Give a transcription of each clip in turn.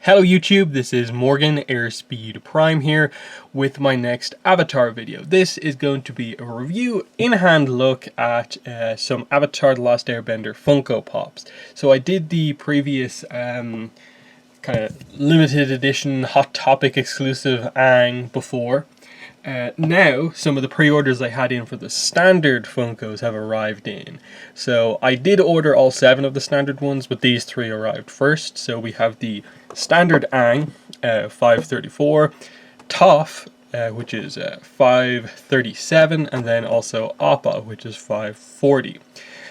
Hello YouTube, this is Morgan Airspeed Prime here with my next Avatar video. This is going to be a review, in-hand look at some Avatar The Last Airbender Funko Pops. So I did the previous kind of limited edition Hot Topic exclusive Aang before. Now, some of the pre-orders I had in for the standard Funkos have arrived in. So I did order all 7 of the standard ones, but these 3 arrived first. So we have the standard Aang, 534, Toph, which is 537, and then also Appa, which is 540.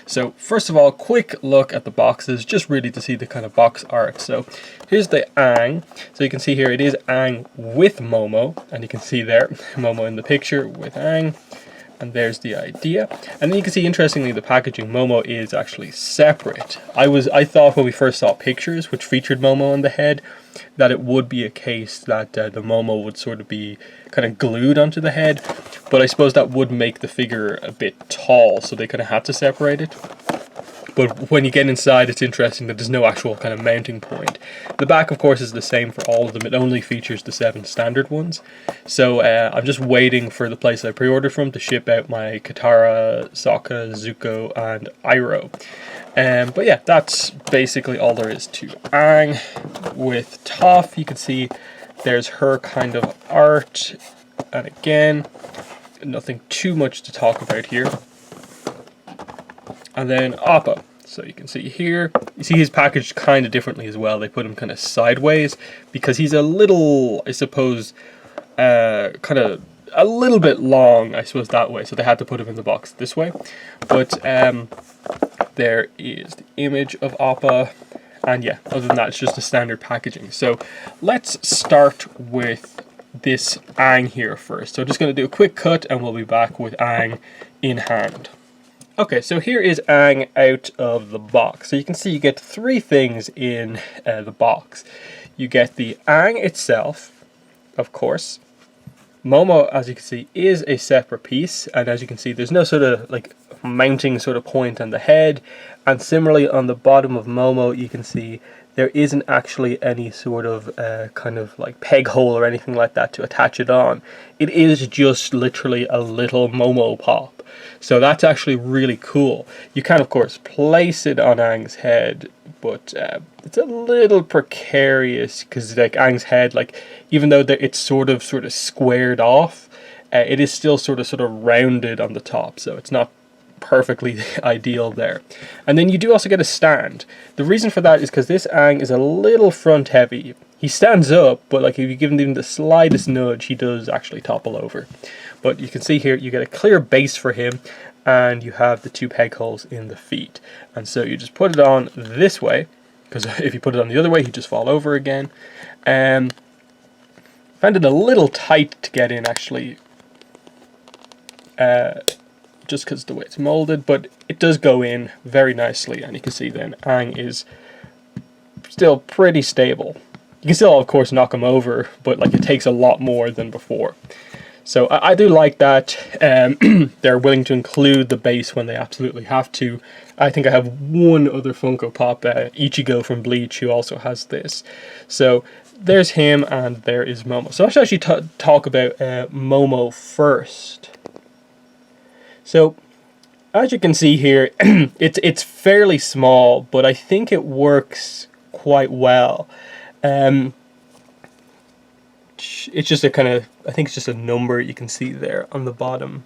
So first of all, quick look at the boxes, just really to see the kind of box art. So here's the Aang. So you can see here it is Aang with Momo, and you can see there Momo in the picture with Aang, and there's the idea. And then you can see, interestingly, the packaging, Momo is actually separate. I thought when we first saw pictures which featured Momo on the head that it would be a case that the Momo would sort of be kind of glued onto the head, but I suppose that would make the figure a bit tall, so they kind of had to separate it. But when you get inside, it's interesting that there's no actual kind of mounting point. The back, of course, is the same for all of them. It only features the 7 standard ones. So I'm just waiting for the place I pre-ordered from to ship out my Katara, Sokka, Zuko, and Iroh. But yeah, that's basically all there is to Aang. With Toph, you can see there's her kind of art. And again, nothing too much to talk about here. And then Appa. So you can see here, you see he's packaged kind of differently as well. They put him kind of sideways because he's a little, I suppose, kind of a little bit long, I suppose, that way. So they had to put him in the box this way. But there is the image of Appa. And yeah, other than that, it's just a standard packaging. So let's start with this Aang here first. So I'm just going to do a quick cut and we'll be back with Aang in hand. Okay, so here is Aang out of the box. So you can see you get 3 things in the box. You get the Aang itself, of course. Momo, as you can see, is a separate piece. And as you can see, there's no sort of like mounting sort of point on the head. And similarly on the bottom of Momo, you can see there isn't actually any sort of kind of like peg hole or anything like that to attach it on. It is just literally a little Momo pop. So that's actually really cool. You can, of course, place it on Aang's head, but it's a little precarious because, like, Aang's head, like, even though it's sort of squared off, it is still sort of rounded on the top, so it's not perfectly ideal there. And then you do also get a stand. The reason for that is because this Aang is a little front heavy. He stands up, but like if you give him even the slightest nudge, he does actually topple over. But you can see here, you get a clear base for him, and you have the 2 peg holes in the feet. And so you just put it on this way, because if you put it on the other way, he'd just fall over again. Found it a little tight to get in, actually, just because of the way it's molded, but it does go in very nicely, and you can see then Aang is still pretty stable. You can still, of course, knock him over, but like it takes a lot more than before. So I do like that they're willing to include the base when they absolutely have to. I think I have one other Funko Pop, Ichigo from Bleach, who also has this. So there's him and there is Momo. So let's actually talk about Momo first. So as you can see here, it's fairly small, but I think it works quite well. It's just a kind of, I think it's just a number you can see there on the bottom.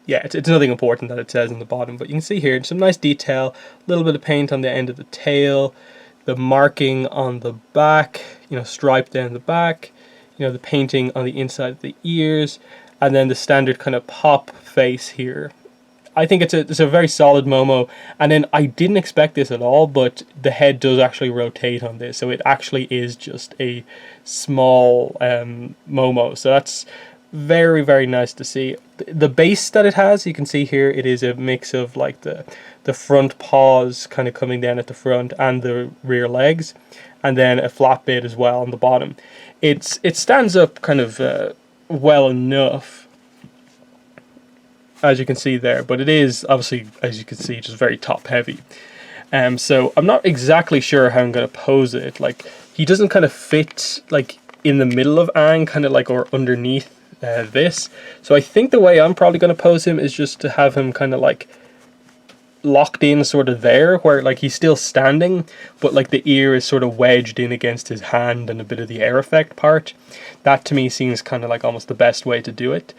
Yeah, it's nothing important that it says on the bottom, but you can see here some nice detail, a little bit of paint on the end of the tail, the marking on the back, you know, striped down the back, you know, the painting on the inside of the ears, and then the standard kind of pop face here. I think it's a very solid Momo, and then I didn't expect this at all, but the head does actually rotate on this, so it actually is just a small Momo, so that's very, very nice to see. The base that it has, you can see here, it is a mix of like the front paws kind of coming down at the front and the rear legs, and then a flat bit as well on the bottom. It stands up kind of well enough, as you can see there, but it is obviously, as you can see, just very top heavy. So I'm not exactly sure how I'm going to pose it. Like, he doesn't kind of fit like in the middle of Aang, kind of like, or underneath this. So I think the way I'm probably going to pose him is just to have him kind of like locked in sort of there, where like he's still standing, but like the ear is sort of wedged in against his hand and a bit of the air effect part. That to me seems kind of like almost the best way to do it.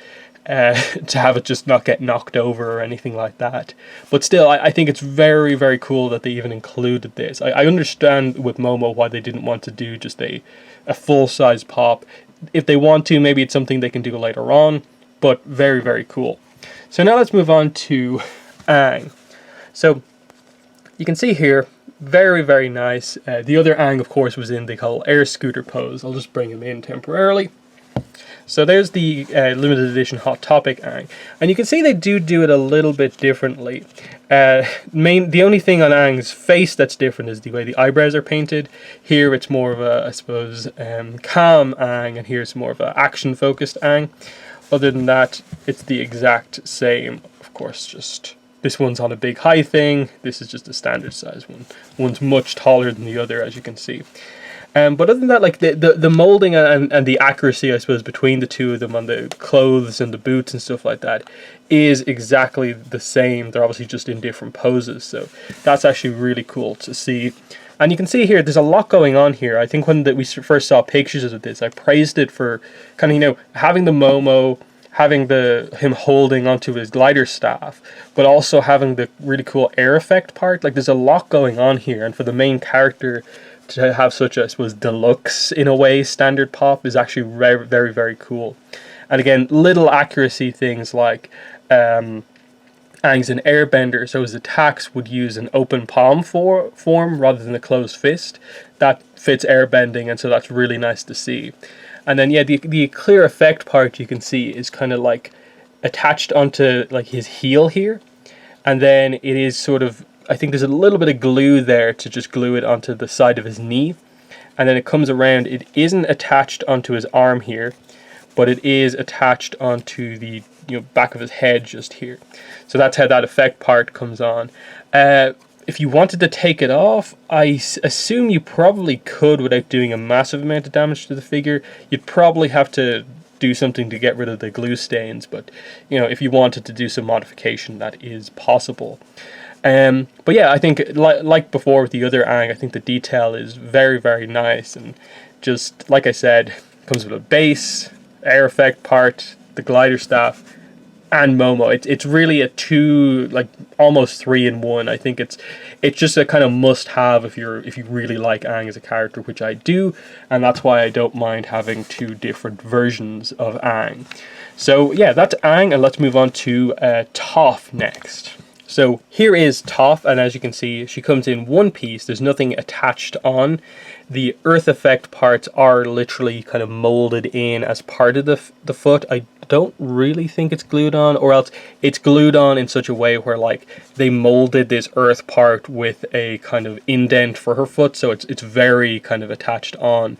To have it just not get knocked over or anything like that. But still, I think it's very, very cool that they even included this. I understand with Momo why they didn't want to do just a full-size pop. If they want to, maybe it's something they can do later on, but very, very cool. So now let's move on to Aang. So you can see here, very, very nice. The other Aang, of course, was in the whole air scooter pose. I'll just bring him in temporarily. So there's the limited edition Hot Topic Aang, and you can see they do it a little bit differently. The only thing on Aang's face that's different is the way the eyebrows are painted. Here it's more of a, I suppose, calm Aang, and here's more of a action focused Aang. Other than that, it's the exact same. Of course, just this one's on a big high thing. This is just a standard size one. One's much taller than the other, as you can see. But other than that, like the molding and the accuracy, I suppose, between the two of them on the clothes and the boots and stuff like that is exactly the same. They're obviously just in different poses, so that's actually really cool to see. And you can see here, there's a lot going on here. I think when we first saw pictures of this, I praised it for kind of, you know, having the Momo, having him holding onto his glider staff, but also having the really cool air effect part. Like, there's a lot going on here, and for the main character to have such a, I suppose, deluxe, in a way, standard pop is actually very, very, very cool. And again, little accuracy things like Aang's an airbender, so his attacks would use an open palm form rather than a closed fist. That fits airbending, and so that's really nice to see. And then, yeah, the clear effect part you can see is kind of like attached onto like his heel here. And then it is sort of, I think there's a little bit of glue there to just glue it onto the side of his knee. And then it comes around. It isn't attached onto his arm here, but it is attached onto the back of his head just here. So that's how that effect part comes on. If you wanted to take it off, I assume you probably could without doing a massive amount of damage to the figure. You'd probably have to do something to get rid of the glue stains, but if you wanted to do some modification, that is possible. But yeah, I think like before with the other Aang, I think the detail is very, very nice, and just like I said, comes with a base, air effect part, the glider staff, and Momo. It's really a two, like almost 3-in-1. I think it's just a kind of must-have if you really like Aang as a character, which I do, and that's why I don't mind having two different versions of Aang. So yeah, that's Aang, and let's move on to Toph next. So here is Toph, and as you can see, she comes in one piece. There's nothing attached on. The earth effect parts are literally kind of molded in as part of the foot. I don't really think it's glued on, or else it's glued on in such a way where like they molded this earth part with a kind of indent for her foot, so it's very kind of attached on.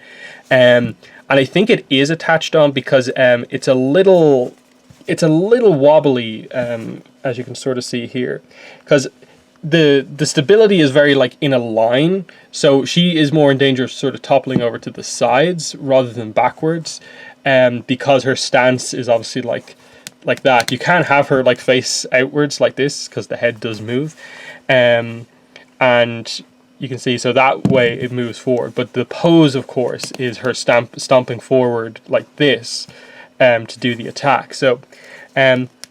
And I think it is attached on because it's a little wobbly, as you can sort of see here, because the stability is very like in a line, so she is more in danger of sort of toppling over to the sides rather than backwards, because her stance is obviously like that. You can't have her like face outwards like this because the head does move, and you can see, so that way it moves forward, but the pose of course is her stomping forward like this to do the attack. So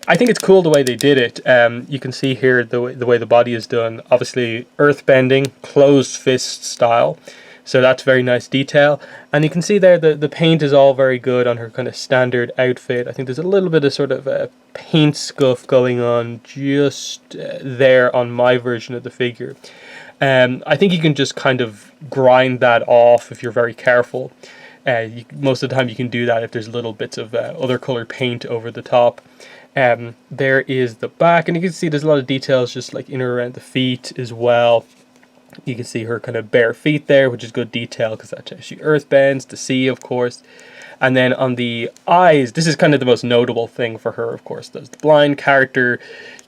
I think it's cool the way they did it. You can see here the way the body is done. Obviously, earth bending, closed fist style. So that's very nice detail. And you can see there the paint is all very good on her kind of standard outfit. I think there's a little bit of sort of paint scuff going on just there on my version of the figure. I think you can just kind of grind that off if you're very careful. Most of the time you can do that if there's little bits of other color paint over the top. There is the back, and you can see there's a lot of details just like in or around the feet as well. You can see her kind of bare feet there, which is good detail because that's how she earth bends, to see of course. And then on the eyes, this is kind of the most notable thing for her, of course. There's the blind character.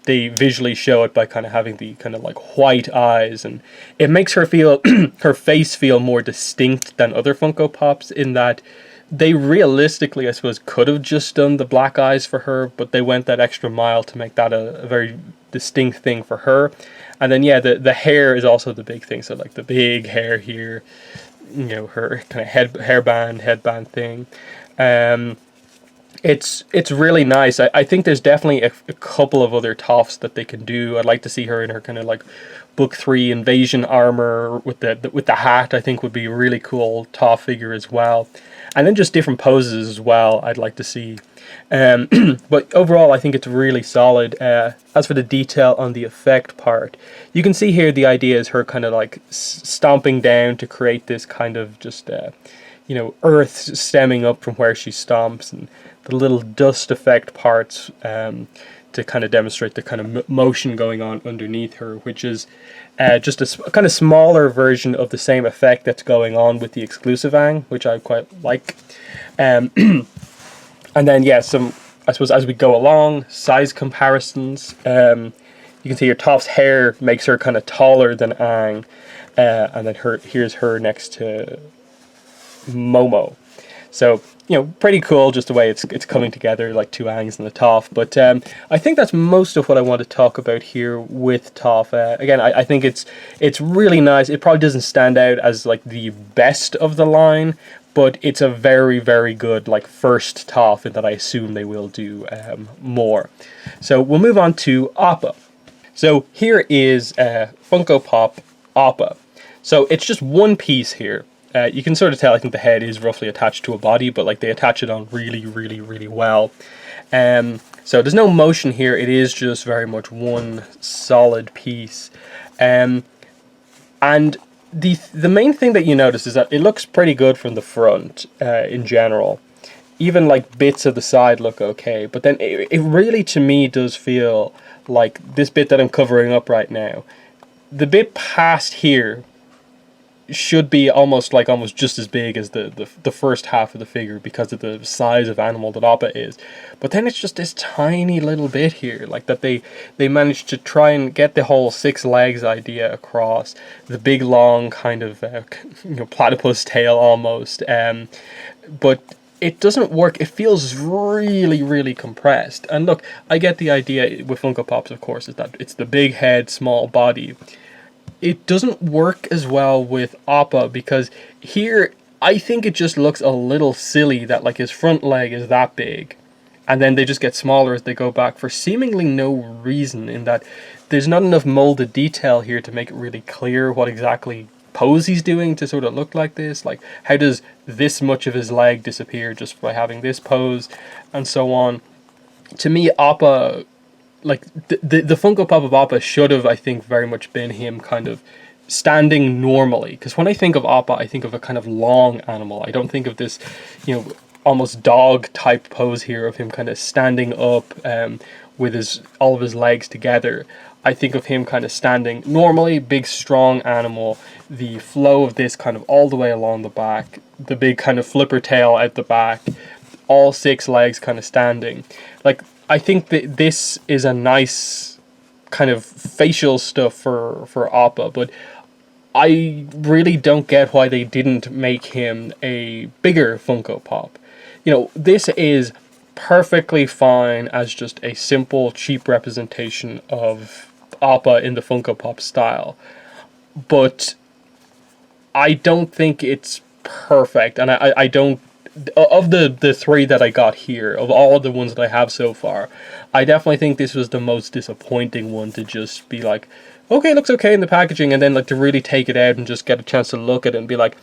they visually show it by kind of having the kind of like white eyes, and it makes her feel her face feel more distinct than other Funko Pops, in that they realistically, I suppose, could have just done the black eyes for her, but they went that extra mile to make that a very distinct thing for her. And then yeah, the hair is also the big thing. So like the big hair here, you know, her kind of headband thing. It's really nice. I think there's definitely a couple of other Tophs that they can do. I'd like to see her in her kind of like Book 3 invasion armor with the hat. I think would be a really cool Toph figure as well. And then just different poses as well, I'd like to see. But overall, I think it's really solid. As for the detail on the effect part, you can see here the idea is her kind of like stomping down to create this kind of just, you know, earth stemming up from where she stomps, and the little dust effect parts to kind of demonstrate the kind of motion going on underneath her, which is just a kind of smaller version of the same effect that's going on with the exclusive Aang, which I quite like. And then, yeah, I suppose as we go along, size comparisons. You can see your Toph's hair makes her kind of taller than Aang, and then here's her next to Momo. So, you know, pretty cool just the way it's coming together, like two Aangs and the Toph. But I think that's most of what I want to talk about here with Toph. Again, I think it's really nice. It probably doesn't stand out as like the best of the line, but it's a very, very good like first Toph, in that I assume they will do more. So we'll move on to Appa. So here is Funko Pop Appa. So it's just one piece here. You can sort of tell, I think the head is roughly attached to a body, but like they attach it on really, really, really well. So there's no motion here. It is just very much one solid piece. And the main thing that you notice is that it looks pretty good from the front in general. Even like bits of the side look okay, but then it really, to me, does feel like this bit that I'm covering up right now, the bit past here should be almost just as big as the first half of the figure, because of the size of animal that Appa is. But then it's just this tiny little bit here, like that they managed to try and get the whole 6 legs idea across, the big long kind of you know, platypus tail almost, but it doesn't work. It feels really, really compressed. And look, I get the idea with Funko Pops, of course, is that it's the big head, small body. It doesn't work as well with Appa, because here I think it just looks a little silly that like his front leg is that big, and then they just get smaller as they go back for seemingly no reason, in that there's not enough molded detail here to make it really clear what exactly pose he's doing to sort of look like this. Like, how does this much of his leg disappear just by having this pose, and so on. To me, Appa, like the Funko Pop of Appa should have, I think, very much been him kind of standing normally. Because when I think of Appa, I think of a kind of long animal. I don't think of this, you know, almost dog type pose here of him kind of standing up with all of his legs together. I think of him kind of standing normally, big strong animal, the flow of this kind of all the way along the back, the big kind of flipper tail at the back, all 6 legs kind of standing. Like, I think that this is a nice kind of facial stuff for Appa, but I really don't get why they didn't make him a bigger Funko Pop. You know, this is perfectly fine as just a simple, cheap representation of Appa in the Funko Pop style, but I don't think it's perfect, and I don't. Of the 3 that I got here, of all the ones that I have so far, I definitely think this was the most disappointing one, to just be like, okay, it looks okay in the packaging, and then like to really take it out and just get a chance to look at it and be like,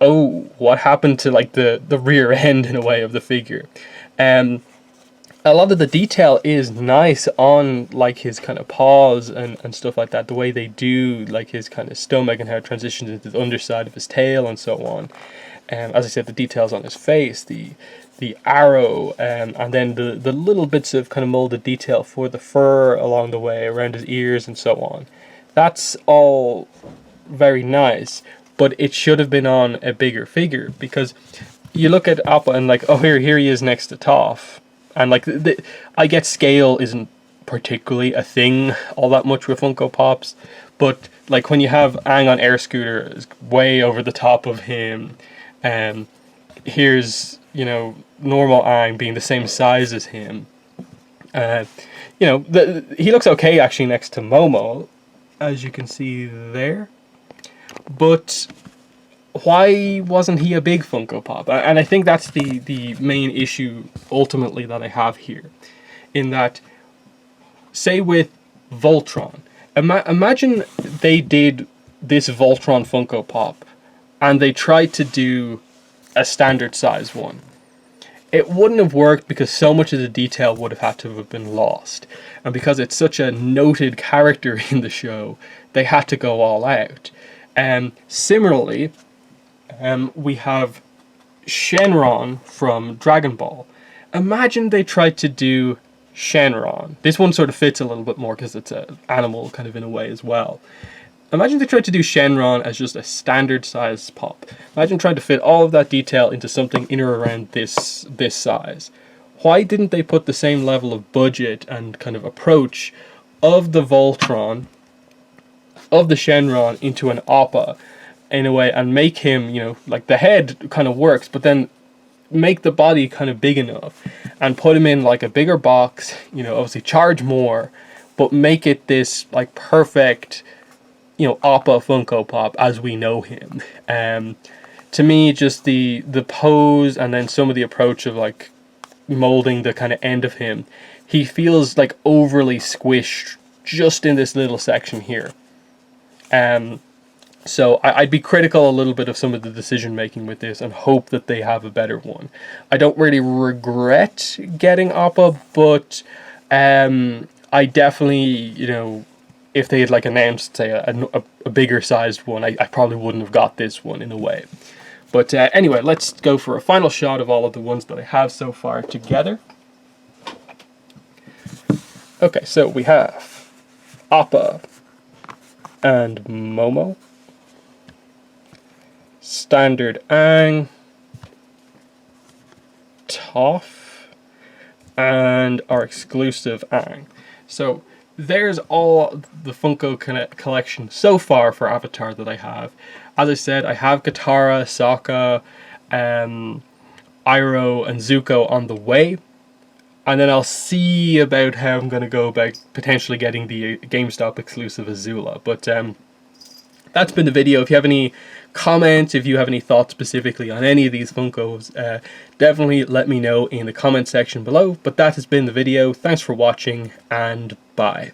oh, what happened to like the rear end in a way of the figure. A lot of the detail is nice on like his kind of paws and stuff like that, the way they do like his kind of stomach and how it transitions into the underside of his tail and so on. As I said, the details on his face, the arrow, and then the little bits of kind of molded detail for the fur along the way, around his ears and so on. That's all very nice, but it should have been on a bigger figure, because you look at Appa and like, oh, here he is next to Toph, and like I get scale isn't particularly a thing all that much with Funko Pops. But like when you have Aang on air scooter is way over the top of him, and here's, you know, normal Aang being the same size as him. You know, he looks okay actually next to Momo, as you can see there. But why wasn't he a big Funko Pop? And I think that's the main issue ultimately that I have here. In that, say with Voltron, imagine they did this Voltron Funko Pop and they tried to do a standard size one. It wouldn't have worked because so much of the detail would have had to have been lost. And because it's such a noted character in the show, they had to go all out. Similarly, we have Shenron from Dragon Ball. Imagine they tried to do Shenron. This one sort of fits a little bit more because it's an animal kind of in a way as well. Imagine they tried to do Shenron as just a standard size pop. Imagine trying to fit all of that detail into something in or around this size. Why didn't they put the same level of budget and kind of approach of the Voltron, of the Shenron, into an Appa in a way, and make him, you know, like the head kind of works, but then make the body kind of big enough and put him in like a bigger box, you know, obviously charge more, but make it this like perfect, you know, Appa Funko Pop as we know him. To me, just the pose and then some of the approach of like molding the kind of end of him, he feels like overly squished just in this little section here. So I'd be critical a little bit of some of the decision making with this and hope that they have a better one. I don't really regret getting Appa, but I definitely, you know, if they had like announced, say, a bigger sized one, I probably wouldn't have got this one in a way. But anyway, let's go for a final shot of all of the ones that I have so far together. Okay, so we have Appa and Momo, standard Aang, Toph, and our exclusive Aang. So there's all the Funko collection so far for Avatar that I have. As I said, I have Katara, Sokka, Iroh, and Zuko on the way. And then I'll see about how I'm going to go about potentially getting the GameStop exclusive Azula. But that's been the video. If you have any comments, if you have any thoughts specifically on any of these Funkos, definitely let me know in the comment section below. But that has been the video. Thanks for watching, and bye.